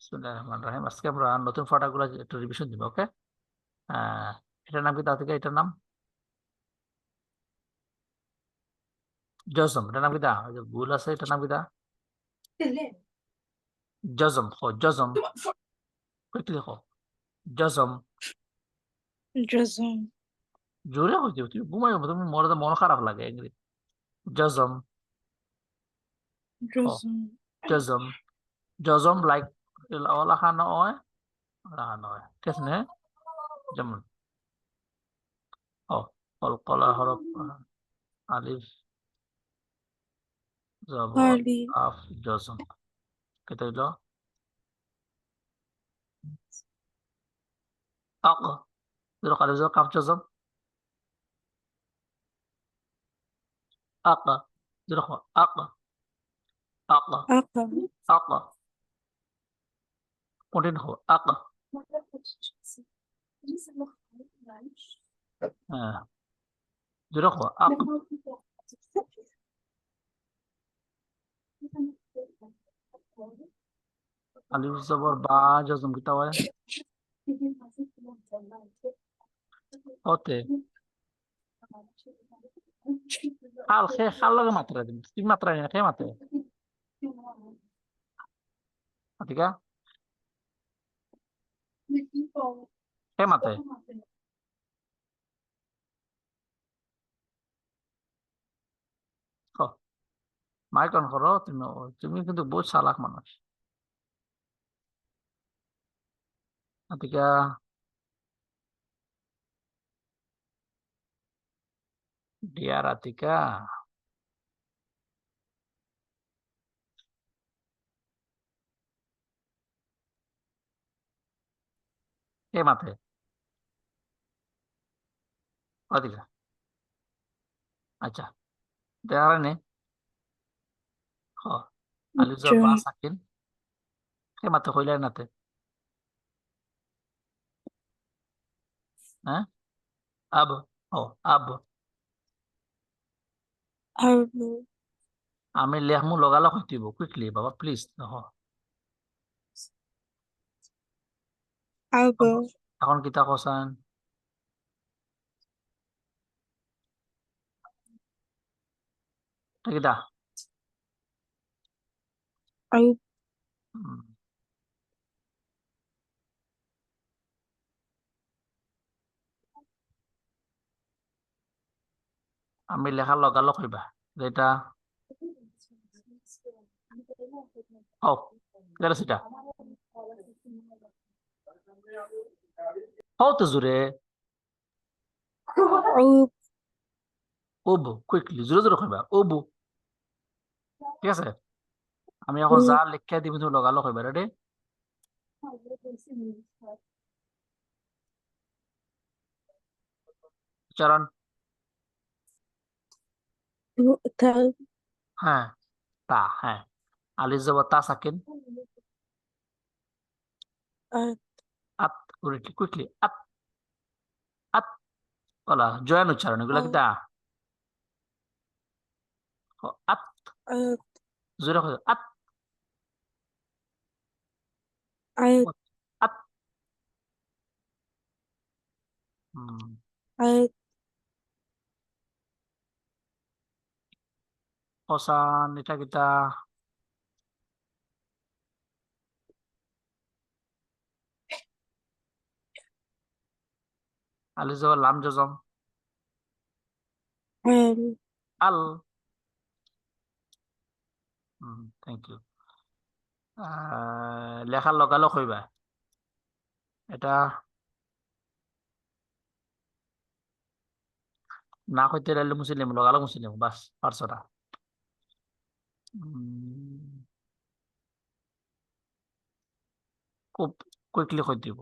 বিসমিল্লাহির রহমানির রহিম। আজকে আমরা নতুন ফটাগুলো একটু রিভিশন দিব। ওকে, এটার নাম কি? তা থেকে এটার নাম জজম। এটার নাম কি? দা ওই যে ভুল আছে, এটার নাম কি? দা জজম। হো জজম, কুইকলি হো জজম। Jazm. জোরে হইতে তুমি ঘুমাই, তুমি মনে তো মন খারাপ লাগে এগুলি। জজম হো Jazm. জজম। জজম লাইক লাখানো হয়, লাখানো হয়, ঠিক আছে না? যেমন ও কলকলা হরফ আলিফ জবর Ali. কাফ জজম। কেটে হইল আক, দুটো কালিফ জবর কাফ জজম। আক, দুটো আক আক Aka. আক, কঠিন হো আক। হ্যাঁ, দুটো হো আক। আলিফ জবর বা জজম কিতা হয়? হতে খাল খে খাল লগে মাত্রা দিন, তিন মাত্রা নিয়ে খে মাত্রা আতিকা খে মাত্রা। মাইক অন করো তুমি। তুমি কিন্তু বহুত চালাক মানুষ আতিকা। ডিয়ার আতিকা, খে মাত্রা আতিকা। আচ্ছা, দেখার নে। হ, আলিফ জবর বা Jum. সাকিন খে মাত্রা কইলে নাতে। হ্যাঁ, আব ও আব। Abu. আমি লেখমু লগালগ হইতিব কুইকলি বাবা প্লিজ। হ, Abu. এখন কিতা কসান? কিতা? Abu. হুম, আমি লেখার লগালগ হইবা যেটা। ও কেটা সেটা হও তো জোরে। Abu. ওবু কুইকলি জোরে জোরে কইবা ওবু, ঠিক আছে? আমি এখন যা Abu. লিখে দিবি তুমি লগালগ কইবা। রেডি? উচ্চারণ। Tal. হ্যাঁ, তা। হ্যাঁ, আলিফ জবর তা সাকিন At. আত, কুইকলি কুইকলি আত আত। বলা জয়ান উচ্চারণ, এগুলা কি At. তা? আত, At. জোরে কইবা আত At. আত। Hmm, At. কসান এটা কিতা? আলিফ জবর লাম জজম Al. আল। Thank you. লেখার লগালগ হইবা এটা। না কইতে রাইলে মুসলিম লগালগ মুসলিম বাস পারছটা। খুব কুইকলি কই দিব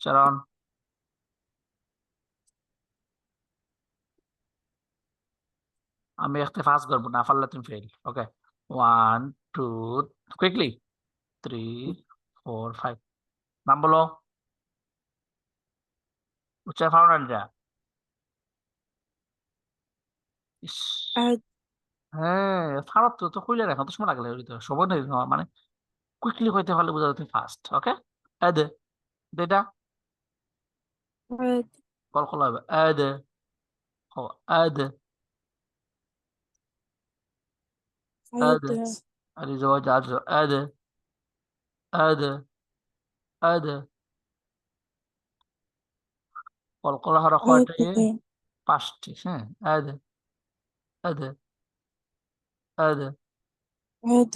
চারণ। আমি একটা ফাস্ট করবো, না পারলে তুমি ফেল। ওকে, 1 2 কুইকলি 3 4 5। নাম বলো। উচ্চারণ পারো না এটা? ইস, At. হ্যাঁ ফারত তো তো কইলে রাখো তো সময় লাগলে সময় নেই মানে। কুইকলি হইতে পারলে বোঝা তুমি ফাস্ট। ওকে, এদ এটা عاد কল হবে এদ, ও এদ এদ, عاد আর زواج عجز এদ এদ এদ কল হরা কয়টা? عاد পাঁচটি। হ্যাঁ, এদ এদ এদ। عاد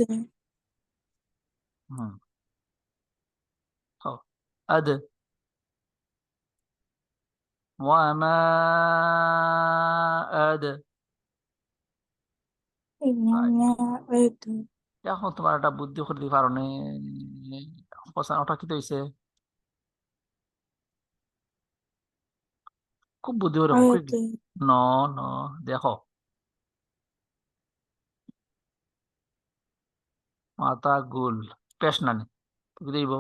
হুম, এদ وما এদ। إنما عاد এখন তোমার একটা বুদ্ধি করে দিতে পারো নি, ওটা কি হয়েছে? খুব বুদ্ধি করে দেখো, عاد quickly। ন ন দেখো, মাথা গোল, পেশ নানি কি দিব?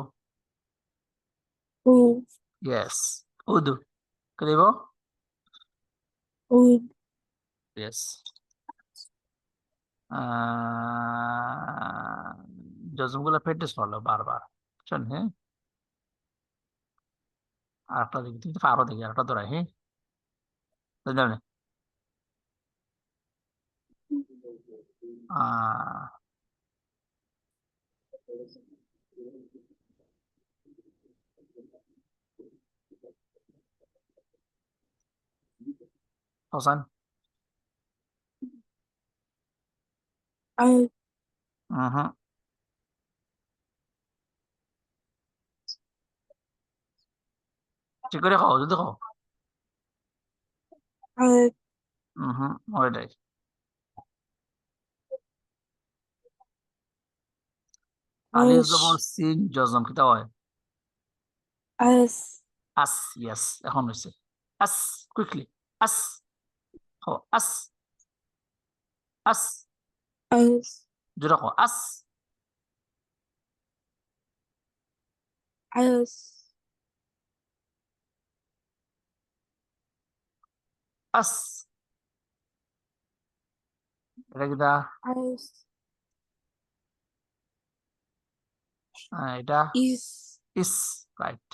عود ইয়েস, উদু কি দিব? عود ইয়েস। জজম গুলা প্র্যাকটিস করলো বারবার, বুঝছেন? হ্যাঁ, আর একটা দেখি, তুমি তো পারো, দেখি আর একটা ধরাই। হ্যাঁ, বুঝলেন? আহ হোসেন। عاد হুম, ঠিক করে খাও, যদি খাও। عاد হুম, ওইটাই। আলিফ عاش জবর সিন জজম কিতা হয়? عاس আস। ইয়েস, এখন হয়েছে। আস, কুইকলি। আস, হো আস, আস, عاس জোরে কো আস, عاس আস। এটা কিতা? عاس এটা إس ইস, রাইট।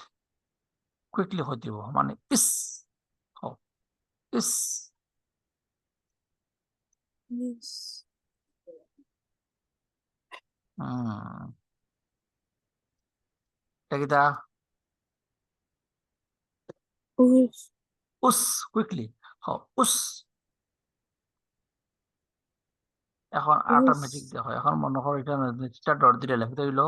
কুইকলি হয়ে দিব, মানে ইস, হো ইস। إس হুম, এটা কিতা? أوس উস, কুইকলি, হো উস। এখন আরেকটা أوس ম্যাজিক দেখো, এখন মনে করো এটা নিচটা ডট দিলে লিখতে হইলো,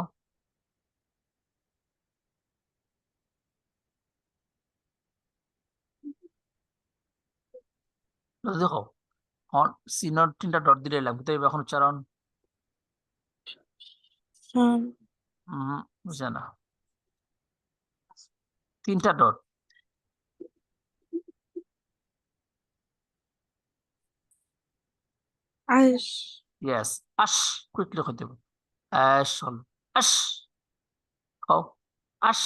দেখো এখন সিনোর তিনটা ডট দিলে লিখতে হইবে, এখন উচ্চারণ شان বুঝছে না, তিনটা ডট। عاش ইয়েস, আশ, কুইকলি হয়ে দেব। অ্যাশ হল আশ, খাও আশ,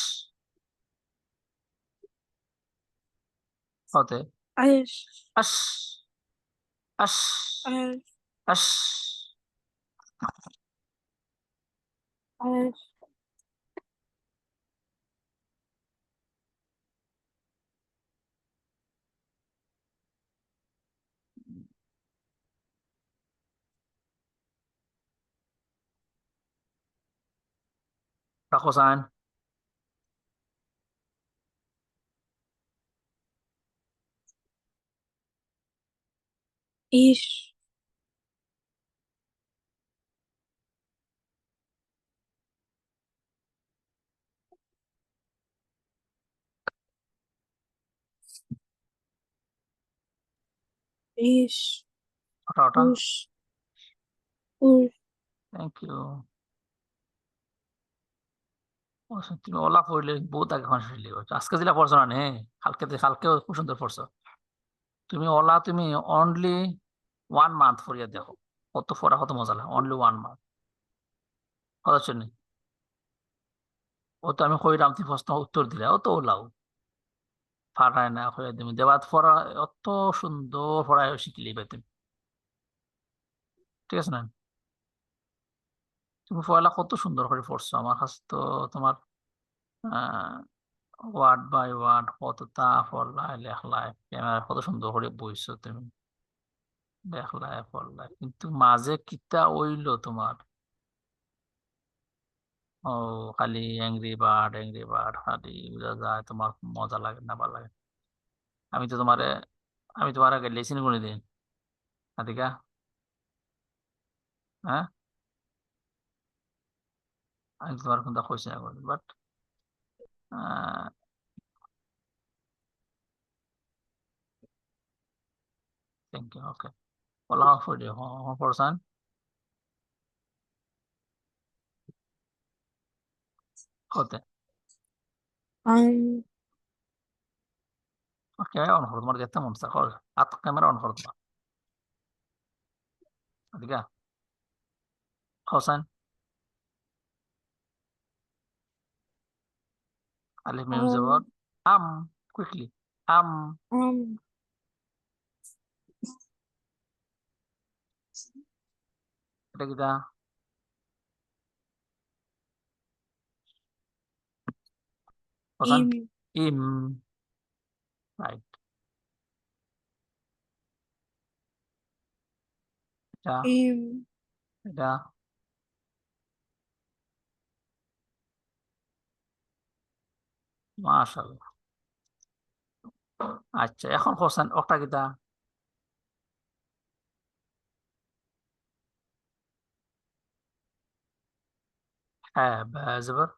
হতে عاش আশ, আশ, عاش আশ। عاش রাখো সাইন। إيش إيش ওটা ওটা, أوش أوش থ্যাংক ইউ। তুমি ওলা পড়লে বহুত আগে এখন শুনলে, আজকে যেটা পড়ছো না নে, কালকেও খুব সুন্দর পড়ছো তুমি ওলা। তুমি অনলি 1 মান্থ পড়িয়া দেখো, কত পড়া, কত মজা লাগে। অনলি 1 মান্থ, কথা শুনি। ও তো আমি কইরাম, তুমি প্রশ্ন উত্তর দিলে, ও তো ওলাও ফাটায় না হয়ে তুমি দেবাত পড়া, অত সুন্দর পড়ায় শিখলি ভাই তুমি। ঠিক আছে না? তুমি পয়লা কত সুন্দর করে পড়ছো, আমার কাছে তো তোমার ওয়ার্ড বাই ওয়ার্ড কত তা পড়লাই লেখলাই, ক্যামেরা কত সুন্দর করে বইছো তুমি, লেখলাই পড়লাই, কিন্তু মাঝে কিতা হইলো তোমার? ও, খালি অ্যাংরি বার্ড খালি বুঝা যায়, তোমার মজা লাগে না ভালো লাগে। আমি তো তোমারে আমি তোমার আগে লেসিন করে দিন আদিকা। হ্যাঁ, আমি তোমার কিন্তু কইছি না, বাট থ্যাংক ইউ। ওকে, বলা for you person. হতে Um, ক্যামেরা অন করো, তোমার দেখতে মন চায় হাত ক্যামেরা অন করো তোমার আদিকা। হোসেন, আলিফ মিম জবর um, আম, কুইকলি আম, um, এটা কিটা? হোসেন, im, ইম, রাইট। এটা im, এটা মাশাআল্লাহ। আচ্ছা, এখন হোসেন ওটা কিটা? হ্যাঁ, বা জবর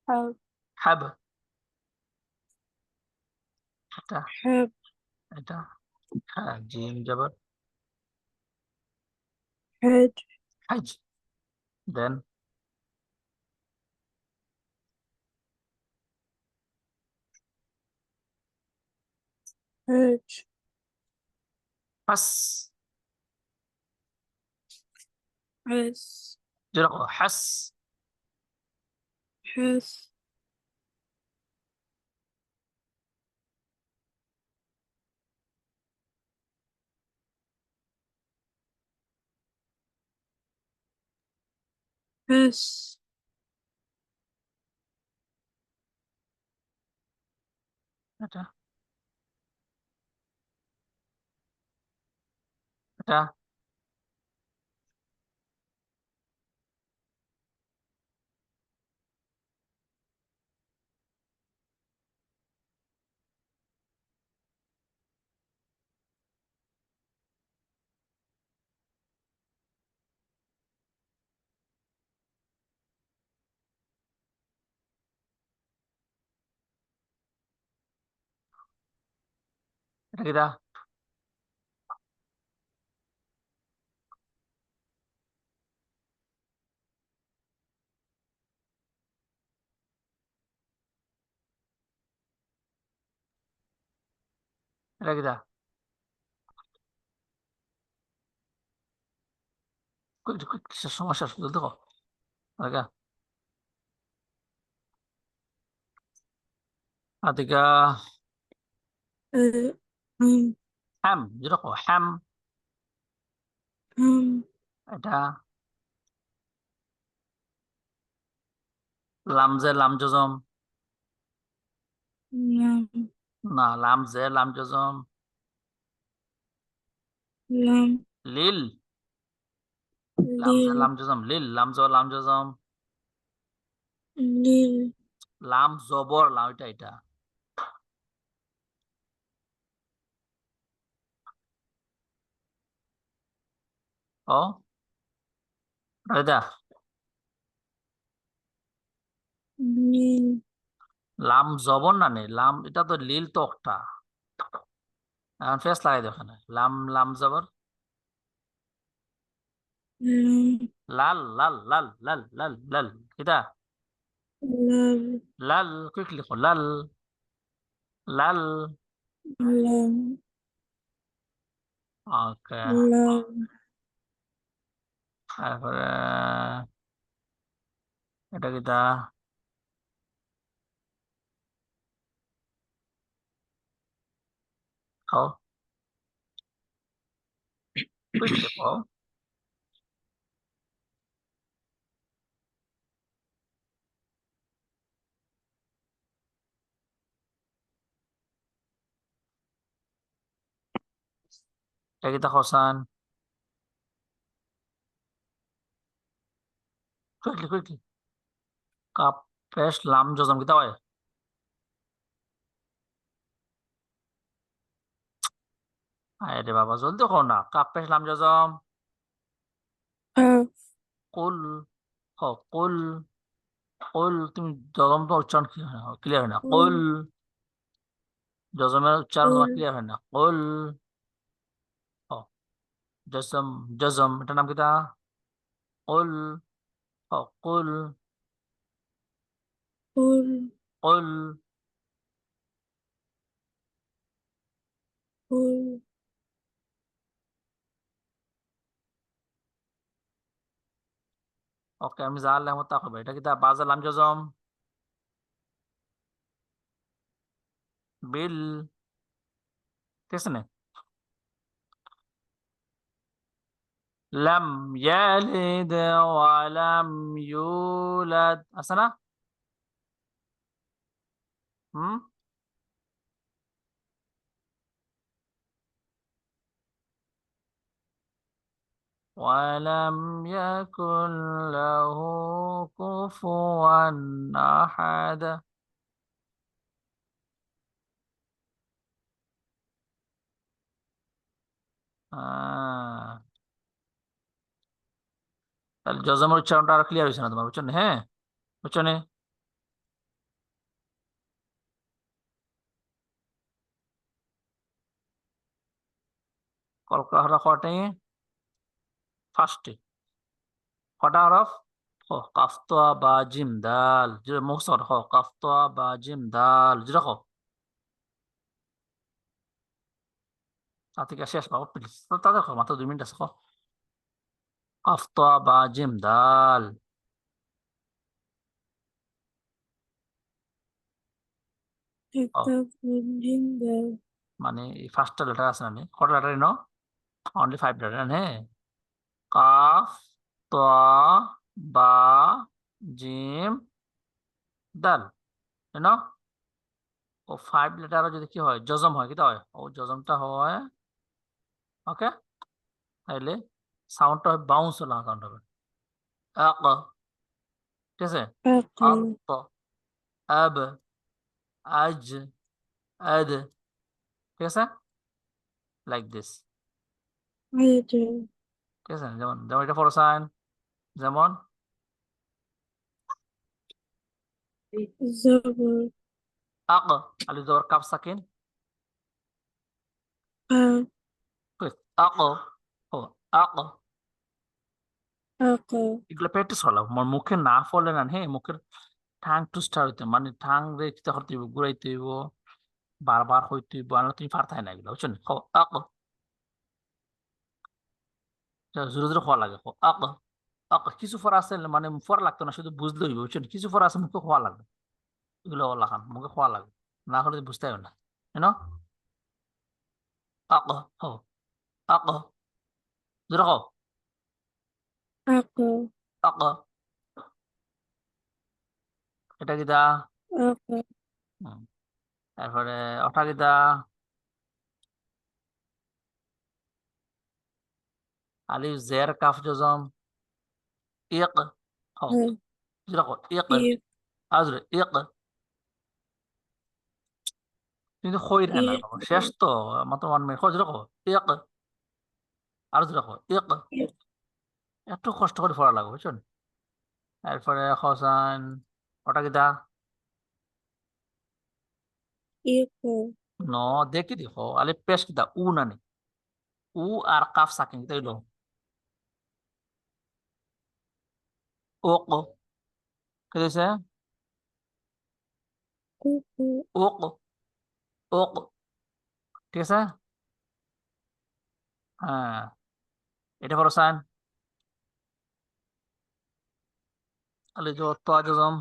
hab, হাব, এটা hab, এটা হ্যাঁ, জিম জবর had, হাজ, দেন had, হাস, has, যেরকম হাস, has, has, এটা এটা এটা কিটা? এটা কিটা? কিসের সমস্যা শুধু দেখো আদিকা। আদিকা uh, um, হ্যাম, যেরকম হ্যাম, এটা লামজে লামজজম, lam, না লামজে লামজজম, lam, লিল, লামজে lil, লামজজম, লিল লামজ লামজজম, lil, লাম জবর লাম, এটা এটা ও এটা lil, লাম জবর না নে লাম, এটা তো লিল তো একটা, এখন ফেস লাগাই দাও এখানে, লাম লাম জবর lam, লাল লাল লাল লাল লাল লাল, এটা lal, লাল, কুইক লিখো লাল লাল। lam, ওকে, lam, তারপরে এটা কিটা? খাও, কুইক লিখো এটা কি তা হোসেন? Quickly quickly. কাপ পেশ লাম জজম কিতা হয়? আরে বাবা জলদি করো না, কাপ পেশ লাম জজম। কাফ কুল। হ কুল। কুল তুমি জজম তো উচ্চারণ ক্লিয়ার হয় না, কুল কুল। জজমের উচ্চারণ কুল তোমার ক্লিয়ার হয় না, কুল। হ জজম। জজম এটার নাম কিতা? কুল। হ কুল। কুল কুল। কুল ওকে আমি যা আল্লাহ তা করবো, এটা কিতা বাজা লাম জজম। বিল। ঠিক আছে না? লাম ইয়ালিদ ওয়ালাম ইউলাদ আছে না? হুম। ولم يكن له كفوا أحد. آه. তাহলে জজমের উচ্চারণটা আর ক্লিয়ার হয়েছে না তোমার, বুঝছো না? হ্যাঁ, বুঝছো না? কলকা হরফ কয়টি? ফার্স্টে কটা হরফ? হ কাফতোয়া বা জিম দাল, যে মুখসর হ কাফতোয়া বা জিম দাল যেরকম। তা থেকে শেষ বাবু প্লিজ, তাদের মাত্র 2 মিনিট আছে। কাফতোয়া বা জিম দাল। ও একটা ফুল দাও মানে এই ফার্স্টটা লেটার আছে না, কটা লেটারই ন? Only 5 letter. হ্যাঁ, কাফ, তোয়া, বা, জিম, দাল। না, ও 5 লেটারও যদি কি হয় জজম হয়, কিটা হয় ও জজমটা হয়। ওকে, তাইলে সাউন্ডটা হয় বাউন্স হলো, সাউন্ড হবে আক। ঠিক আছে? আকল আত, আব, আজ, আদ। ঠিক আছে, লাইক দিস। আয়াতুল ঠিক আছে, যেমন যেমন এটা ফলো সাইন, যেমন জবর আক, আলিফ জবর কাফ সাকিন, আ আক, ও আক। আকা এগুলো প্র্যাকটিস করলাম, মুখে না পড়লে না, হ্যাঁ মুখের ঠাং টুস্টার হইতে মানে ঠাং রেখতে করতে হইব, ঘুরাইতে হইব, বারবার হইতে হইব, আর তুমি পারতাই না এগুলো, বুঝছেন? আক, জোরে জোরে হওয়া লাগে, আক। আক কিছু ফর আছে মানে ফর লাগতো না, শুধু বুঝলে হইব, বুঝছেন? কিছু ফর আছে মুখে হওয়া লাগবে, এগুলো লাগান মুখে হওয়া লাগবে, না হলে বুঝতে হবে না। কেন? আক, হ আক, জোরে কও আকা আক। এটা কিটা? আকা হুম, তারপরে ওটা কিটা? আলিফ জের কাফ জজম, ইক। হ হ্যাঁ জোরে কও ইক, ইক আজরে ইক। কিন্তু খইর হ্যাঁ না ইক বাবা, শেষ তো মাত্র 1 মিনিট। জোরে কও ইক, আর জোরে কও ইক। ইক একটু কষ্ট করে পড়া লাগবে, বুঝছেন? এরপরে হোসেন ওটা কিটা? ইক ন দেখি দেখো আলিফ পেশ কিটা উ নানি, উ আর কাফ সাকিন কিটা হইলো ওক। কি দিছে? কুকু ওক, ওক। ঠিক আছে, হ্যাঁ। এটা পড়ো সাইন, আলিফ জবর তো জজম,